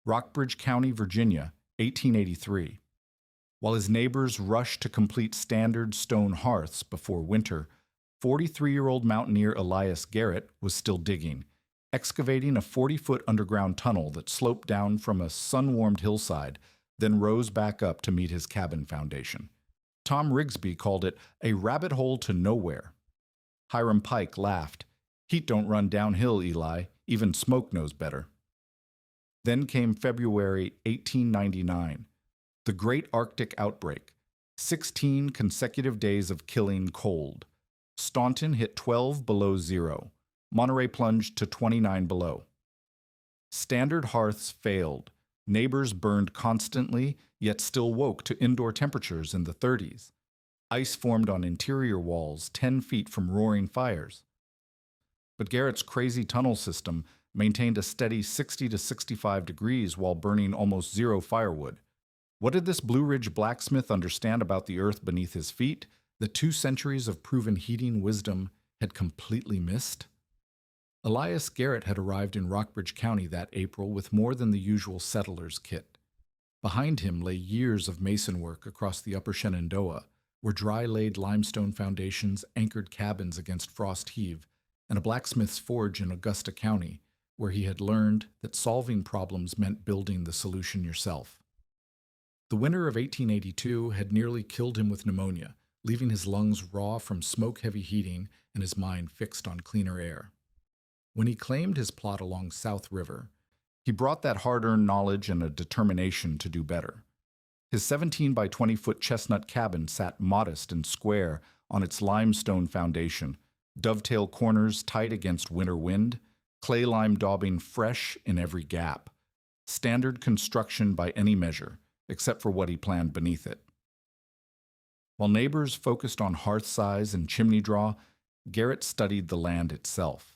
Rockbridge County, Virginia, 1883. While his neighbors rushed to complete standard stone hearths before winter, 43-year-old mountaineer Elias Garrett was still digging, excavating a 40-foot underground tunnel that sloped down from a sun-warmed hillside, then rose back up to meet his cabin foundation. Tom Rigsby called it a rabbit hole to nowhere. Hiram Pike laughed. "Heat don't run downhill, Eli. Even smoke knows better." Then came February 1899, the Great Arctic Outbreak, 16 consecutive days of killing cold. Staunton hit 12 below zero. Monterey plunged to 29 below. Standard hearths failed. Neighbors burned constantly, yet still woke to indoor temperatures in the 30s. Ice formed on interior walls 10 feet from roaring fires. But Garrett's crazy tunnel system maintained a steady 60 to 65 degrees while burning almost zero firewood. What did this Blue Ridge blacksmith understand about the earth beneath his feet that 2 centuries of proven heating wisdom had completely missed? Elias Garrett had arrived in Rockbridge County that April with more than the usual settler's kit. Behind him lay years of mason work across the upper Shenandoah, where dry-laid limestone foundations anchored cabins against frost heave, and a blacksmith's forge in Augusta County, where he had learned that solving problems meant building the solution yourself. The winter of 1882 had nearly killed him with pneumonia, leaving his lungs raw from smoke-heavy heating and his mind fixed on cleaner air. When he claimed his plot along South River, he brought that hard-earned knowledge and a determination to do better. His 17 by 20-foot chestnut cabin sat modest and square on its limestone foundation, dovetail corners tight against winter wind, clay lime daubing fresh in every gap. Standard construction by any measure, except for what he planned beneath it. While neighbors focused on hearth size and chimney draw, Garrett studied the land itself.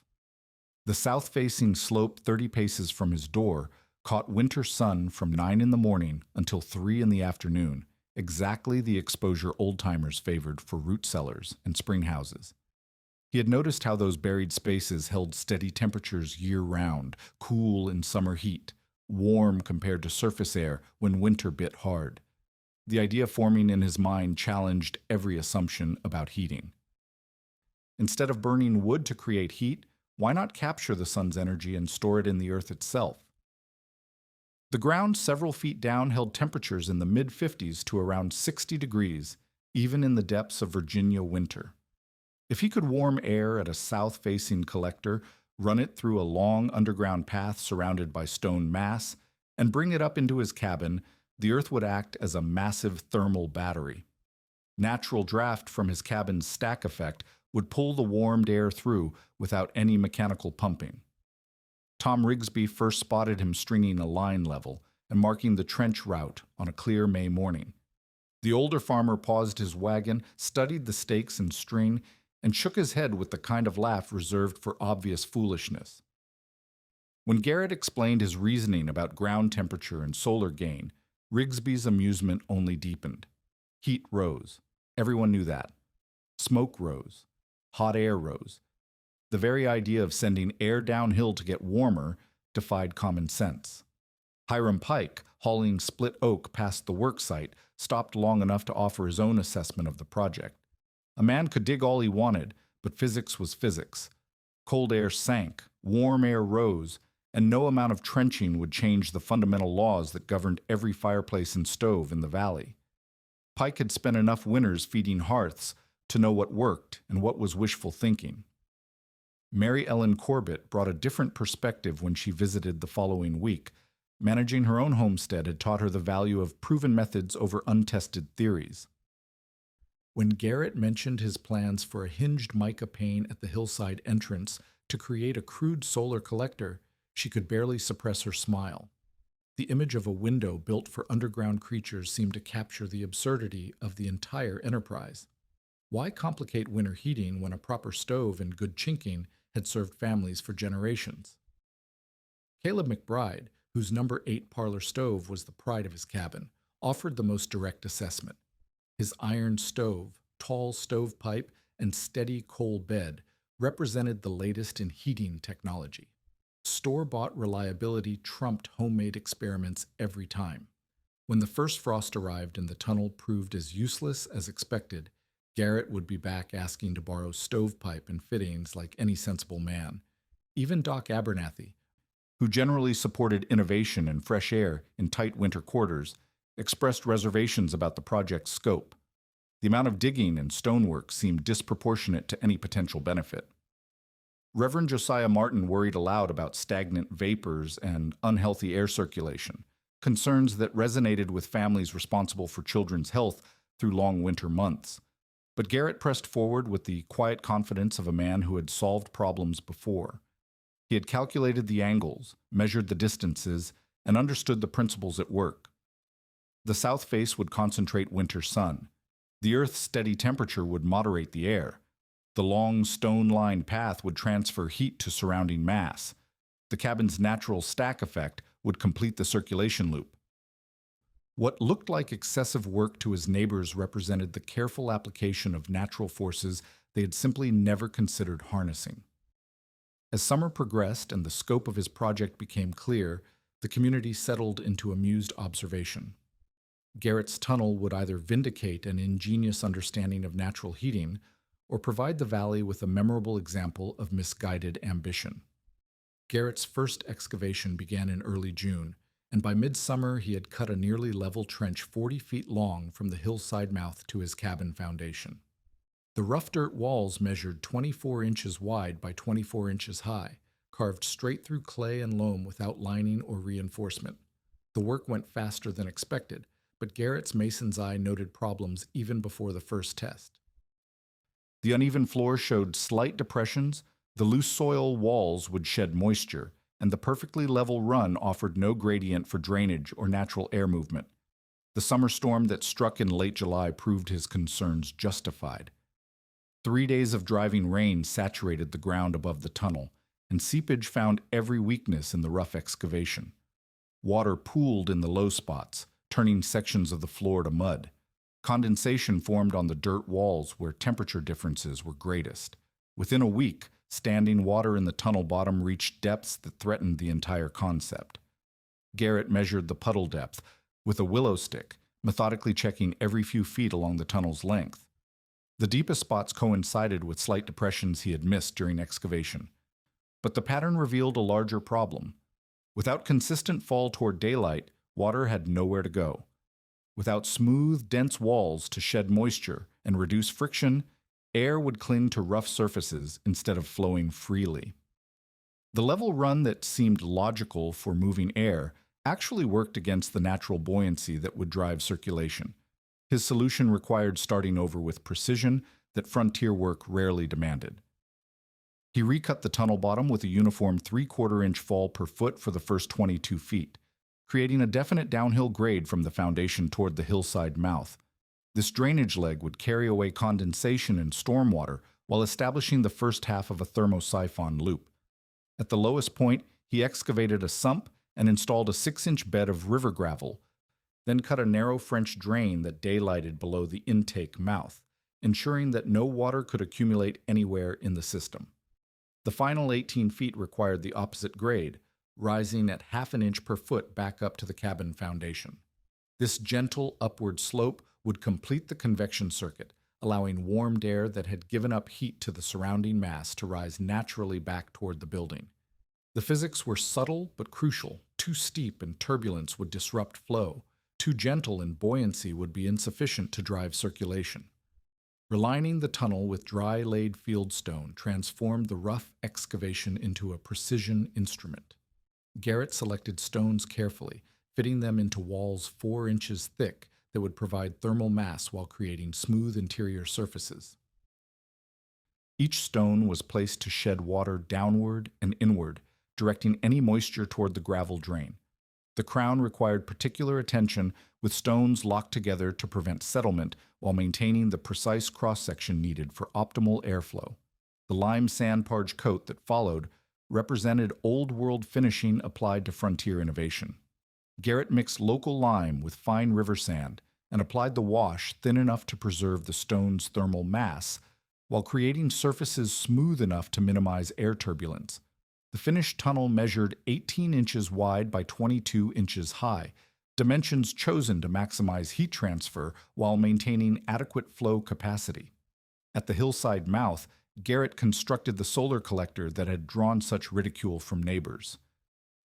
The south-facing slope 30 paces from his door caught winter sun from 9 in the morning until 3 in the afternoon, exactly the exposure old-timers favored for root cellars and spring houses. He had noticed how those buried spaces held steady temperatures year-round, cool in summer heat, warm compared to surface air when winter bit hard. The idea forming in his mind challenged every assumption about heating. Instead of burning wood to create heat, why not capture the sun's energy and store it in the earth itself? The ground several feet down held temperatures in the mid-50s to around 60 degrees, even in the depths of Virginia winter. If he could warm air at a south-facing collector, run it through a long underground path surrounded by stone mass, and bring it up into his cabin, the earth would act as a massive thermal battery. Natural draft from his cabin's stack effect would pull the warmed air through without any mechanical pumping. Tom Rigsby first spotted him stringing a line level and marking the trench route on a clear May morning. The older farmer paused his wagon, studied the stakes and string, and shook his head with the kind of laugh reserved for obvious foolishness. When Garrett explained his reasoning about ground temperature and solar gain, Rigsby's amusement only deepened. Heat rose. Everyone knew that. Smoke rose. Hot air rose. The very idea of sending air downhill to get warmer defied common sense. Hiram Pike, hauling split oak past the work site, stopped long enough to offer his own assessment of the project. A man could dig all he wanted, but physics was physics. Cold air sank, warm air rose, and no amount of trenching would change the fundamental laws that governed every fireplace and stove in the valley. Pike had spent enough winters feeding hearths to know what worked and what was wishful thinking. Mary Ellen Corbett brought a different perspective when she visited the following week. Managing her own homestead had taught her the value of proven methods over untested theories. When Garrett mentioned his plans for a hinged mica pane at the hillside entrance to create a crude solar collector, she could barely suppress her smile. The image of a window built for underground creatures seemed to capture the absurdity of the entire enterprise. Why complicate winter heating when a proper stove and good chinking had served families for generations? Caleb McBride, whose number 8 parlor stove was the pride of his cabin, offered the most direct assessment. His iron stove, tall stovepipe, and steady coal bed represented the latest in heating technology. Store-bought reliability trumped homemade experiments every time. When the first frost arrived and the tunnel proved as useless as expected, Garrett would be back asking to borrow stovepipe and fittings like any sensible man. Even Doc Abernathy, who generally supported innovation and fresh air in tight winter quarters, expressed reservations about the project's scope. The amount of digging and stonework seemed disproportionate to any potential benefit. Reverend Josiah Martin worried aloud about stagnant vapors and unhealthy air circulation, concerns that resonated with families responsible for children's health through long winter months. But Garrett pressed forward with the quiet confidence of a man who had solved problems before. He had calculated the angles, measured the distances, and understood the principles at work. The south face would concentrate winter sun. The Earth's steady temperature would moderate the air. The long, stone-lined path would transfer heat to surrounding mass. The cabin's natural stack effect would complete the circulation loop. What looked like excessive work to his neighbors represented the careful application of natural forces they had simply never considered harnessing. As summer progressed and the scope of his project became clear, the community settled into amused observation. Garrett's tunnel would either vindicate an ingenious understanding of natural heating or provide the valley with a memorable example of misguided ambition. Garrett's first excavation began in early June, and by midsummer he had cut a nearly level trench 40 feet long from the hillside mouth to his cabin foundation. The rough dirt walls measured 24 inches wide by 24 inches high, carved straight through clay and loam without lining or reinforcement. The work went faster than expected, but Garrett's mason's eye noted problems even before the first test. The uneven floor showed slight depressions, the loose soil walls would shed moisture, and the perfectly level run offered no gradient for drainage or natural air movement. The summer storm that struck in late July proved his concerns justified. 3 days of driving rain saturated the ground above the tunnel, and seepage found every weakness in the rough excavation. Water pooled in the low spots, turning sections of the floor to mud. Condensation formed on the dirt walls where temperature differences were greatest. Within a week, standing water in the tunnel bottom reached depths that threatened the entire concept. Garrett measured the puddle depth with a willow stick, methodically checking every few feet along the tunnel's length. The deepest spots coincided with slight depressions he had missed during excavation. But the pattern revealed a larger problem. Without consistent fall toward daylight, water had nowhere to go. Without smooth, dense walls to shed moisture and reduce friction, air would cling to rough surfaces instead of flowing freely. The level run that seemed logical for moving air actually worked against the natural buoyancy that would drive circulation. His solution required starting over with precision that frontier work rarely demanded. He recut the tunnel bottom with a uniform 3/4 inch fall per foot for the first 22 feet, creating a definite downhill grade from the foundation toward the hillside mouth. This drainage leg would carry away condensation and stormwater while establishing the first half of a thermosiphon loop. At the lowest point, he excavated a sump and installed a 6-inch bed of river gravel, then cut a narrow French drain that daylighted below the intake mouth, ensuring that no water could accumulate anywhere in the system. The final 18 feet required the opposite grade, rising at 1/2 inch per foot back up to the cabin foundation. This gentle upward slope would complete the convection circuit, allowing warmed air that had given up heat to the surrounding mass to rise naturally back toward the building. The physics were subtle but crucial. Too steep and turbulence would disrupt flow. Too gentle and buoyancy would be insufficient to drive circulation. Relining the tunnel with dry laid fieldstone transformed the rough excavation into a precision instrument. Garrett selected stones carefully, fitting them into walls 4 inches thick that would provide thermal mass while creating smooth interior surfaces. Each stone was placed to shed water downward and inward, directing any moisture toward the gravel drain. The crown required particular attention, with stones locked together to prevent settlement while maintaining the precise cross-section needed for optimal airflow. The lime sandparge coat that followed represented old-world finishing applied to frontier innovation. Garrett mixed local lime with fine river sand and applied the wash thin enough to preserve the stone's thermal mass while creating surfaces smooth enough to minimize air turbulence. The finished tunnel measured 18 inches wide by 22 inches high, dimensions chosen to maximize heat transfer while maintaining adequate flow capacity. At the hillside mouth, Garrett constructed the solar collector that had drawn such ridicule from neighbors.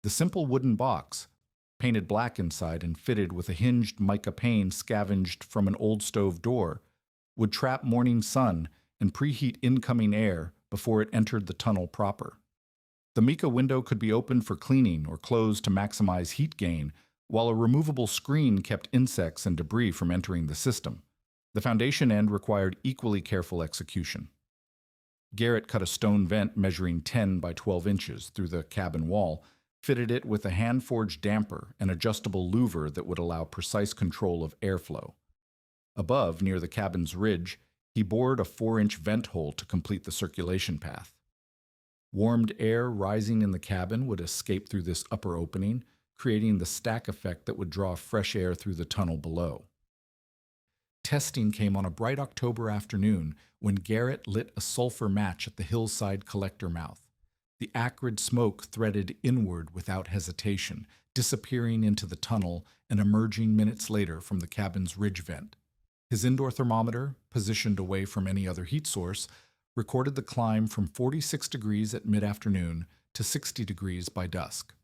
The simple wooden box, painted black inside and fitted with a hinged mica pane scavenged from an old stove door, would trap morning sun and preheat incoming air before it entered the tunnel proper. The mica window could be opened for cleaning or closed to maximize heat gain, while a removable screen kept insects and debris from entering the system. The foundation end required equally careful execution. Garrett cut a stone vent measuring 10 by 12 inches through the cabin wall, fitted it with a hand-forged damper and adjustable louver that would allow precise control of airflow. Above, near the cabin's ridge, he bored a 4-inch vent hole to complete the circulation path. Warmed air rising in the cabin would escape through this upper opening, creating the stack effect that would draw fresh air through the tunnel below. Testing came on a bright October afternoon when Garrett lit a sulfur match at the hillside collector mouth. The acrid smoke threaded inward without hesitation, disappearing into the tunnel and emerging minutes later from the cabin's ridge vent. His indoor thermometer, positioned away from any other heat source, recorded the climb from 46 degrees at mid-afternoon to 60 degrees by dusk.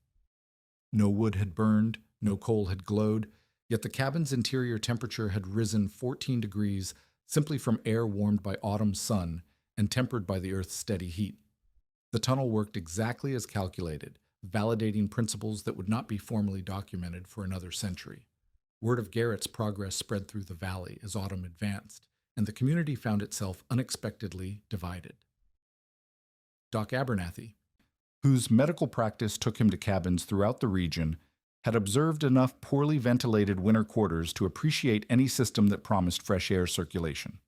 No wood had burned, no coal had glowed, yet the cabin's interior temperature had risen 14 degrees simply from air warmed by autumn's sun and tempered by the Earth's steady heat. The tunnel worked exactly as calculated, validating principles that would not be formally documented for another century. Word of Garrett's progress spread through the valley as autumn advanced, and the community found itself unexpectedly divided. Doc Abernathy, whose medical practice took him to cabins throughout the region, had observed enough poorly ventilated winter quarters to appreciate any system that promised fresh air circulation.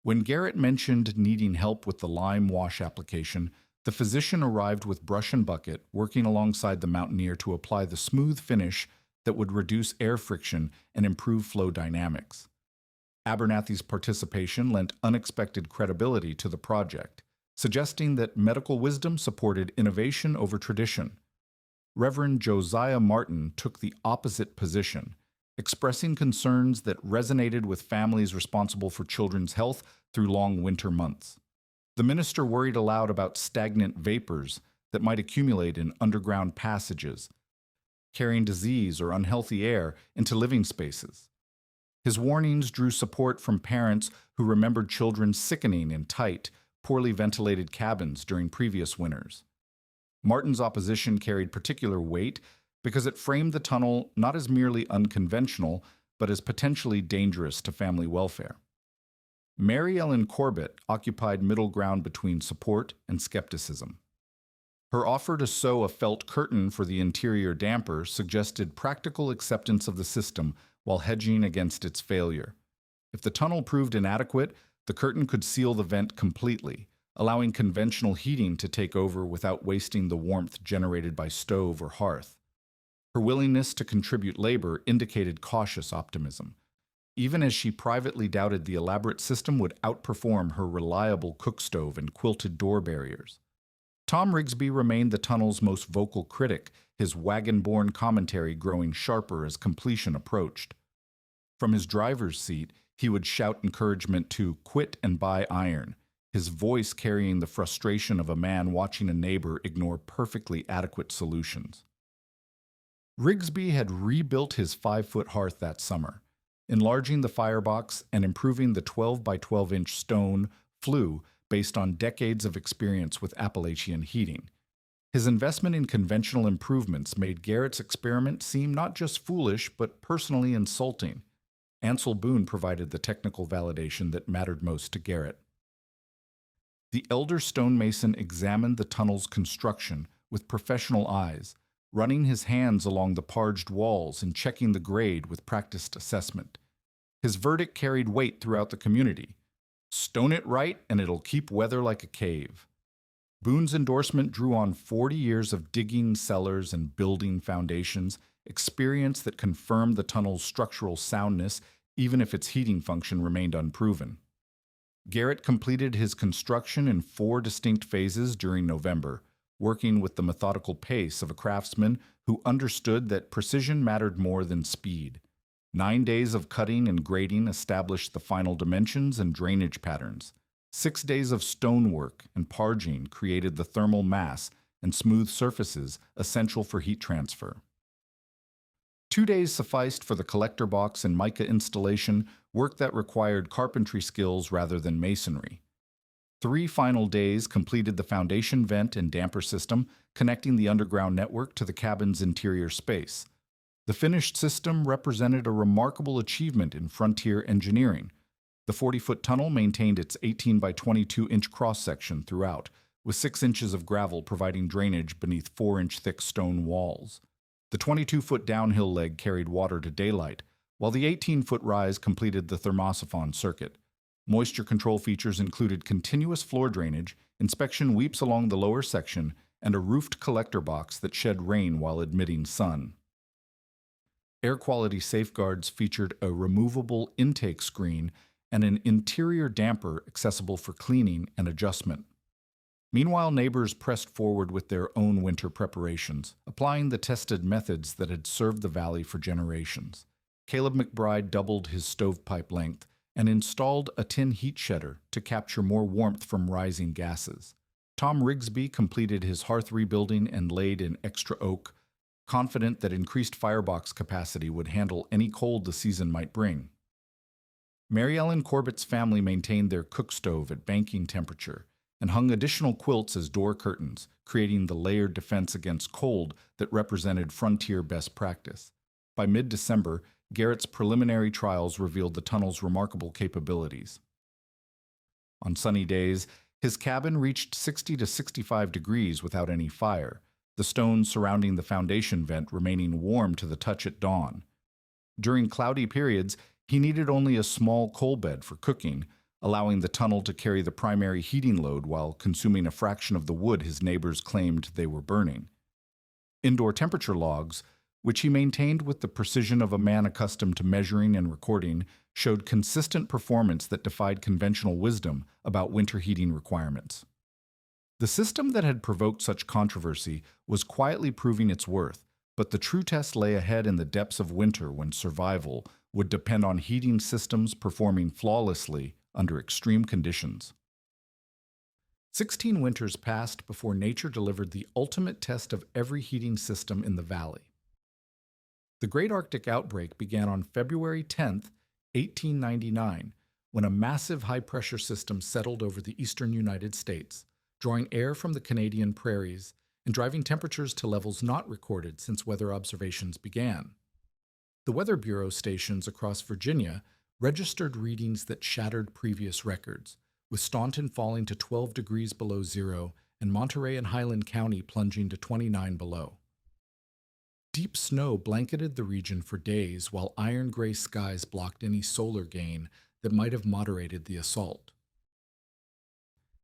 When Garrett mentioned needing help with the lime wash application, the physician arrived with brush and bucket, working alongside the mountaineer to apply the smooth finish that would reduce air friction and improve flow dynamics. Abernathy's participation lent unexpected credibility to the project, suggesting that medical wisdom supported innovation over tradition. Reverend Josiah Martin took the opposite position, expressing concerns that resonated with families responsible for children's health through long winter months. The minister worried aloud about stagnant vapors that might accumulate in underground passages, carrying disease or unhealthy air into living spaces. His warnings drew support from parents who remembered children sickening in tight, poorly ventilated cabins during previous winters. Martin's opposition carried particular weight because it framed the tunnel not as merely unconventional, but as potentially dangerous to family welfare. Mary Ellen Corbett occupied middle ground between support and skepticism. Her offer to sew a felt curtain for the interior damper suggested practical acceptance of the system while hedging against its failure. If the tunnel proved inadequate, the curtain could seal the vent completely, allowing conventional heating to take over without wasting the warmth generated by stove or hearth. Her willingness to contribute labor indicated cautious optimism, even as she privately doubted the elaborate system would outperform her reliable cookstove and quilted door barriers. Tom Rigsby remained the tunnel's most vocal critic, his wagon-borne commentary growing sharper as completion approached. From his driver's seat, he would shout encouragement to quit and buy iron, his voice carrying the frustration of a man watching a neighbor ignore perfectly adequate solutions. Rigsby had rebuilt his 5-foot hearth that summer, enlarging the firebox and improving the 12 by 12-inch stone flue based on decades of experience with Appalachian heating. His investment in conventional improvements made Garrett's experiment seem not just foolish, but personally insulting. Ansel Boone provided the technical validation that mattered most to Garrett. The elder stonemason examined the tunnel's construction with professional eyes, running his hands along the parged walls and checking the grade with practiced assessment. His verdict carried weight throughout the community. Stone it right and it'll keep weather like a cave. Boone's endorsement drew on 40 years of digging cellars and building foundations, experience that confirmed the tunnel's structural soundness even if its heating function remained unproven. Garrett completed his construction in 4 distinct phases during November, working with the methodical pace of a craftsman who understood that precision mattered more than speed. 9 days of cutting and grading established the final dimensions and drainage patterns. 6 days of stonework and parging created the thermal mass and smooth surfaces essential for heat transfer. 2 days sufficed for the collector box and mica installation, work that required carpentry skills rather than masonry. 3 final days completed the foundation vent and damper system, connecting the underground network to the cabin's interior space. The finished system represented a remarkable achievement in frontier engineering. The 40-foot tunnel maintained its 18 by 22-inch cross-section throughout, with 6 inches of gravel providing drainage beneath 4-inch thick stone walls. The 22-foot downhill leg carried water to daylight, while the 18-foot rise completed the thermosiphon circuit. Moisture control features included continuous floor drainage, inspection weeps along the lower section, and a roofed collector box that shed rain while admitting sun. Air quality safeguards featured a removable intake screen and an interior damper accessible for cleaning and adjustment. Meanwhile, neighbors pressed forward with their own winter preparations, applying the tested methods that had served the valley for generations. Caleb McBride doubled his stovepipe length and installed a tin heat shedder to capture more warmth from rising gases. Tom Rigsby completed his hearth rebuilding and laid in extra oak, confident that increased firebox capacity would handle any cold the season might bring. Mary Ellen Corbett's family maintained their cook stove at banking temperature and hung additional quilts as door curtains, creating the layered defense against cold that represented frontier best practice. By mid-December, Garrett's preliminary trials revealed the tunnel's remarkable capabilities. On sunny days, his cabin reached 60 to 65 degrees without any fire, the stones surrounding the foundation vent remaining warm to the touch at dawn. During cloudy periods, he needed only a small coal bed for cooking, allowing the tunnel to carry the primary heating load while consuming a fraction of the wood his neighbors claimed they were burning. Indoor temperature logs, which he maintained with the precision of a man accustomed to measuring and recording, showed consistent performance that defied conventional wisdom about winter heating requirements. The system that had provoked such controversy was quietly proving its worth, but the true test lay ahead in the depths of winter when survival would depend on heating systems performing flawlessly under extreme conditions. 16 winters passed before nature delivered the ultimate test of every heating system in the valley. The Great Arctic Outbreak began on February 10, 1899, when a massive high-pressure system settled over the eastern United States, drawing air from the Canadian prairies and driving temperatures to levels not recorded since weather observations began. The Weather Bureau stations across Virginia registered readings that shattered previous records, with Staunton falling to 12 degrees below zero and Monterey and Highland County plunging to 29 below. Deep snow blanketed the region for days while iron-gray skies blocked any solar gain that might have moderated the assault.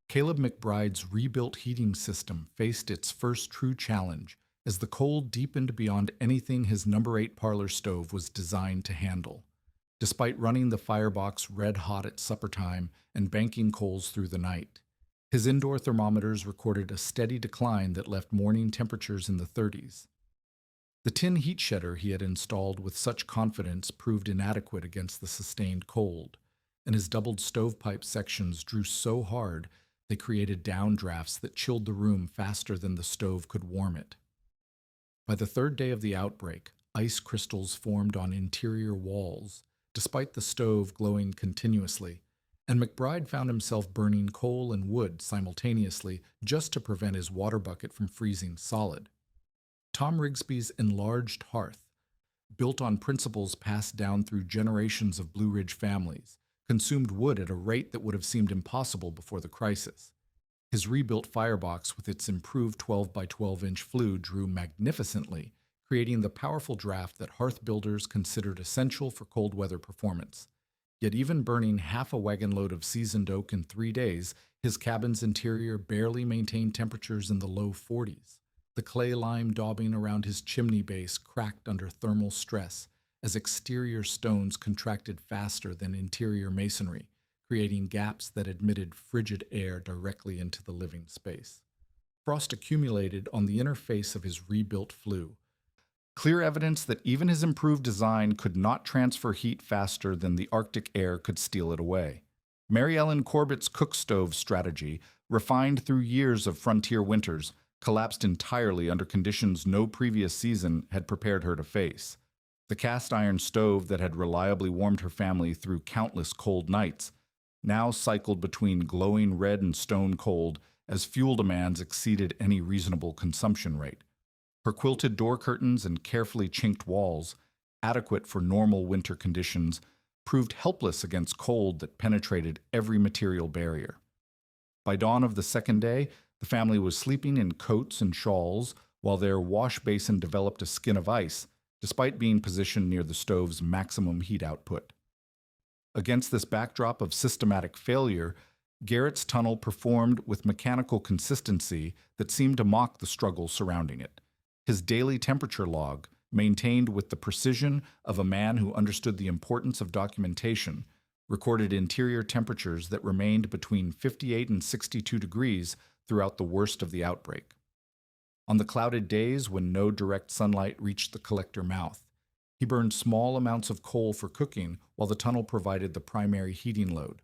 Caleb McBride's rebuilt heating system faced its first true challenge as the cold deepened beyond anything his No. 8 parlor stove was designed to handle. Despite running the firebox red-hot at supper time and banking coals through the night, his indoor thermometers recorded a steady decline that left morning temperatures in the 30s. The tin heat shedder he had installed with such confidence proved inadequate against the sustained cold, and his doubled stovepipe sections drew so hard they created downdrafts that chilled the room faster than the stove could warm it. By the third day of the outbreak, ice crystals formed on interior walls, despite the stove glowing continuously, and McBride found himself burning coal and wood simultaneously just to prevent his water bucket from freezing solid. Tom Rigsby's enlarged hearth, built on principles passed down through generations of Blue Ridge families, consumed wood at a rate that would have seemed impossible before the crisis. His rebuilt firebox with its improved 12 by 12-inch flue drew magnificently, creating the powerful draft that hearth builders considered essential for cold weather performance. Yet even burning half a wagon load of seasoned oak in 3 days, his cabin's interior barely maintained temperatures in the low 40s. The clay-lime daubing around his chimney base cracked under thermal stress as exterior stones contracted faster than interior masonry, creating gaps that admitted frigid air directly into the living space. Frost accumulated on the inner face of his rebuilt flue. Clear evidence that even his improved design could not transfer heat faster than the Arctic air could steal it away. Mary Ellen Corbett's cook stove strategy, refined through years of frontier winters, collapsed entirely under conditions no previous season had prepared her to face. The cast iron stove that had reliably warmed her family through countless cold nights now cycled between glowing red and stone cold as fuel demands exceeded any reasonable consumption rate. Her quilted door curtains and carefully chinked walls, adequate for normal winter conditions, proved helpless against cold that penetrated every material barrier. By dawn of the second day, the family was sleeping in coats and shawls, while their wash basin developed a skin of ice, despite being positioned near the stove's maximum heat output. Against this backdrop of systematic failure, Garrett's tunnel performed with mechanical consistency that seemed to mock the struggle surrounding it. His daily temperature log, maintained with the precision of a man who understood the importance of documentation, recorded interior temperatures that remained between 58 and 62 degrees throughout the worst of the outbreak. On the clouded days when no direct sunlight reached the collector mouth, he burned small amounts of coal for cooking while the tunnel provided the primary heating load.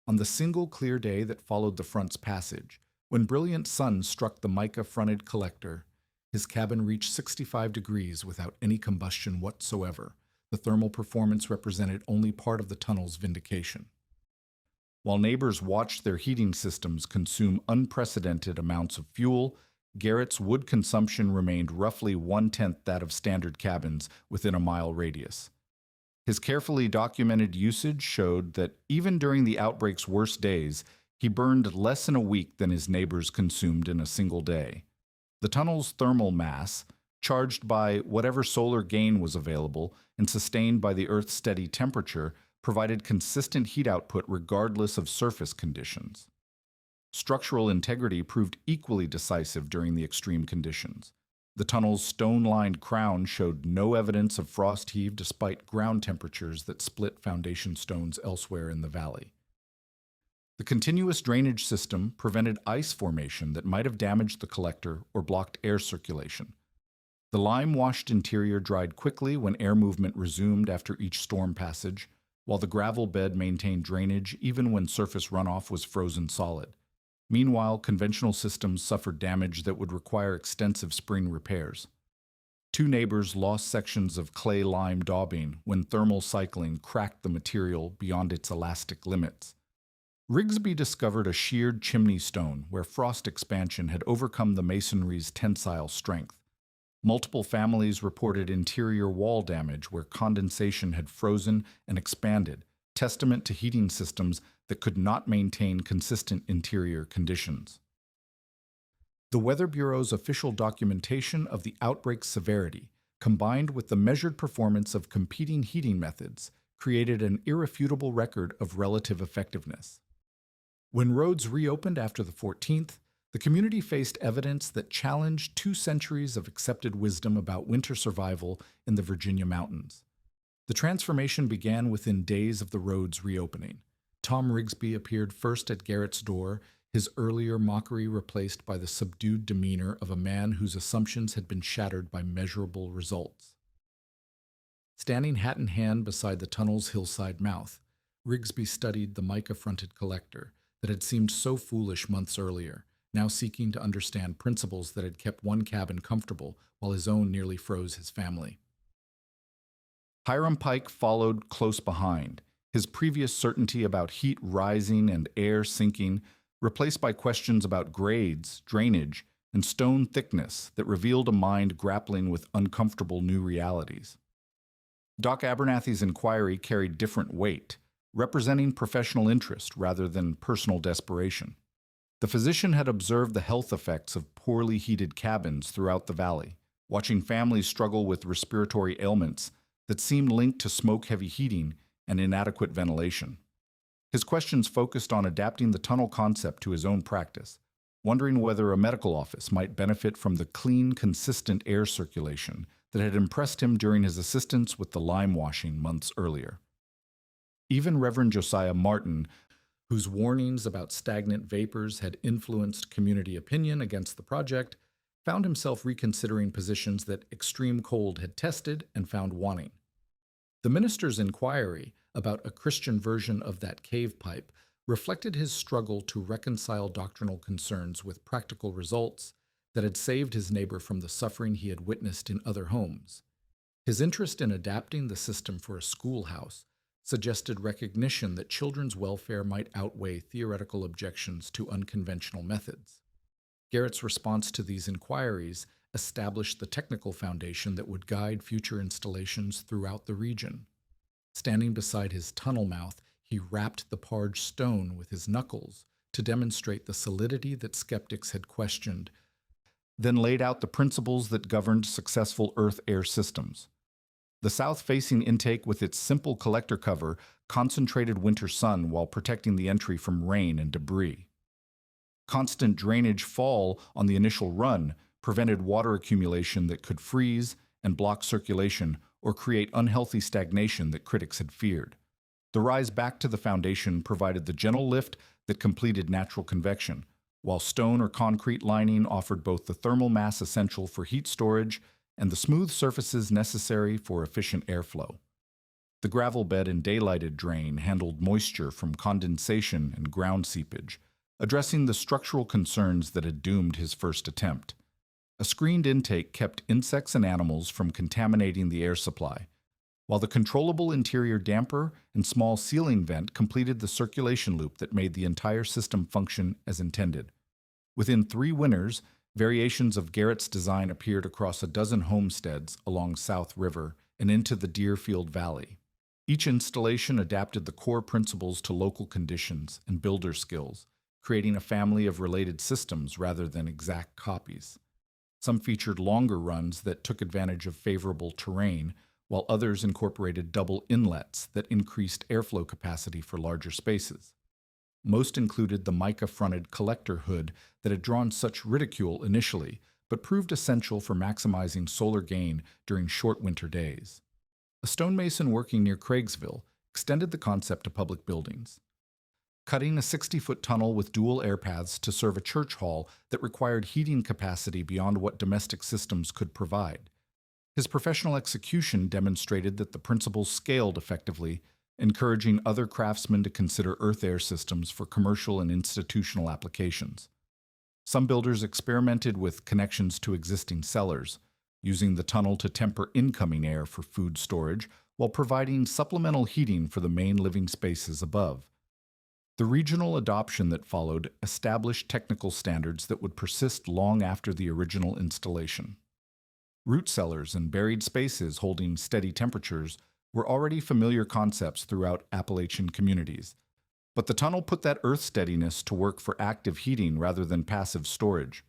On the single clear day that followed the front's passage, when brilliant sun struck the mica-fronted collector, his cabin reached 65 degrees without any combustion whatsoever. The thermal performance represented only part of the tunnel's vindication. While neighbors watched their heating systems consume unprecedented amounts of fuel, Garrett's wood consumption remained roughly 1/10 that of standard cabins within a mile radius. His carefully documented usage showed that even during the outbreak's worst days, he burned less in a week than his neighbors consumed in a single day. The tunnel's thermal mass, charged by whatever solar gain was available and sustained by the Earth's steady temperature, provided consistent heat output regardless of surface conditions. Structural integrity proved equally decisive during the extreme conditions. The tunnel's stone-lined crown showed no evidence of frost heave despite ground temperatures that split foundation stones elsewhere in the valley. The continuous drainage system prevented ice formation that might have damaged the collector or blocked air circulation. The lime-washed interior dried quickly when air movement resumed after each storm passage, while the gravel bed maintained drainage even when surface runoff was frozen solid. Meanwhile, conventional systems suffered damage that would require extensive spring repairs. Two neighbors lost sections of clay-lime daubing when thermal cycling cracked the material beyond its elastic limits. Rigsby discovered a sheared chimney stone where frost expansion had overcome the masonry's tensile strength. Multiple families reported interior wall damage where condensation had frozen and expanded, testament to heating systems that could not maintain consistent interior conditions. The Weather Bureau's official documentation of the outbreak's severity, combined with the measured performance of competing heating methods, created an irrefutable record of relative effectiveness. When roads reopened after the 14th, the community faced evidence that challenged 2 centuries of accepted wisdom about winter survival in the Virginia mountains. The transformation began within days of the roads reopening. Tom Rigsby appeared first at Garrett's door, his earlier mockery replaced by the subdued demeanor of a man whose assumptions had been shattered by measurable results. Standing hat in hand beside the tunnel's hillside mouth, Rigsby studied the mica-fronted collector that had seemed so foolish months earlier, now seeking to understand principles that had kept one cabin comfortable while his own nearly froze his family. Hiram Pike followed close behind, his previous certainty about heat rising and air sinking replaced by questions about grades, drainage, and stone thickness that revealed a mind grappling with uncomfortable new realities. Doc Abernathy's inquiry carried different weight, representing professional interest rather than personal desperation. The physician had observed the health effects of poorly heated cabins throughout the valley, watching families struggle with respiratory ailments that seemed linked to smoke-heavy heating and inadequate ventilation. His questions focused on adapting the tunnel concept to his own practice, wondering whether a medical office might benefit from the clean, consistent air circulation that had impressed him during his assistance with the lime washing months earlier. Even Reverend Josiah Martin, whose warnings about stagnant vapors had influenced community opinion against the project, found himself reconsidering positions that extreme cold had tested and found wanting. The minister's inquiry about a Christian version of that cave pipe reflected his struggle to reconcile doctrinal concerns with practical results that had saved his neighbor from the suffering he had witnessed in other homes. His interest in adapting the system for a schoolhouse suggested recognition that children's welfare might outweigh theoretical objections to unconventional methods. Garrett's response to these inquiries established the technical foundation that would guide future installations throughout the region. Standing beside his tunnel mouth, he rapped the parged stone with his knuckles to demonstrate the solidity that skeptics had questioned, then laid out the principles that governed successful earth-air systems. The south-facing intake with its simple collector cover concentrated winter sun while protecting the entry from rain and debris. Constant drainage fall on the initial run prevented water accumulation that could freeze and block circulation or create unhealthy stagnation that critics had feared. The rise back to the foundation provided the gentle lift that completed natural convection, while stone or concrete lining offered both the thermal mass essential for heat storage and the smooth surfaces necessary for efficient airflow. The gravel bed and daylighted drain handled moisture from condensation and ground seepage, addressing the structural concerns that had doomed his first attempt. A screened intake kept insects and animals from contaminating the air supply, while the controllable interior damper and small ceiling vent completed the circulation loop that made the entire system function as intended. Within 3 winters, variations of Garrett's design appeared across a dozen homesteads along South River and into the Deerfield Valley. Each installation adapted the core principles to local conditions and builder skills, creating a family of related systems rather than exact copies. Some featured longer runs that took advantage of favorable terrain, while others incorporated double inlets that increased airflow capacity for larger spaces. Most included the mica-fronted collector hood that had drawn such ridicule initially, but proved essential for maximizing solar gain during short winter days. A stonemason working near Craigsville extended the concept to public buildings, cutting a 60-foot tunnel with dual air paths to serve a church hall that required heating capacity beyond what domestic systems could provide. His professional execution demonstrated that the principles scaled effectively, encouraging other craftsmen to consider earth-air systems for commercial and institutional applications. Some builders experimented with connections to existing cellars, using the tunnel to temper incoming air for food storage while providing supplemental heating for the main living spaces above. The regional adoption that followed established technical standards that would persist long after the original installation. Root cellars and buried spaces holding steady temperatures were already familiar concepts throughout Appalachian communities, but the tunnel put that earth steadiness to work for active heating rather than passive storage.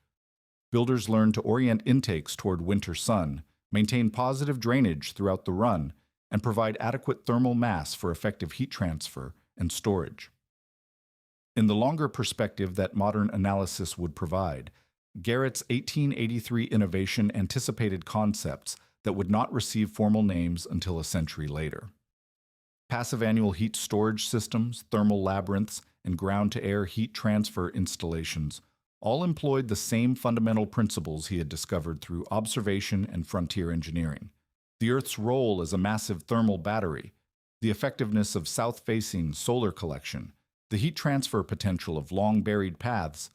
Builders learned to orient intakes toward winter sun, maintain positive drainage throughout the run, and provide adequate thermal mass for effective heat transfer and storage. In the longer perspective that modern analysis would provide, Garrett's 1883 innovation anticipated concepts that would not receive formal names until a century later. Passive annual heat storage systems, thermal labyrinths, and ground-to-air heat transfer installations all employed the same fundamental principles he had discovered through observation and frontier engineering. The Earth's role as a massive thermal battery, the effectiveness of south-facing solar collection, the heat transfer potential of long-buried paths,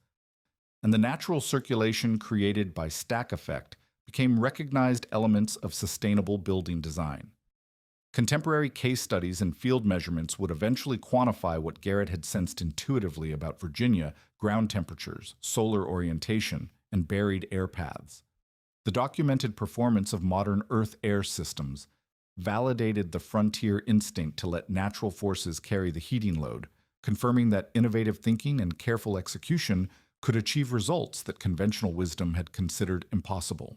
and the natural circulation created by stack effect became recognized elements of sustainable building design. Contemporary case studies and field measurements would eventually quantify what Garrett had sensed intuitively about Virginia ground temperatures, solar orientation, and buried air paths. The documented performance of modern earth-air systems validated the frontier instinct to let natural forces carry the heating load, confirming that innovative thinking and careful execution could achieve results that conventional wisdom had considered impossible.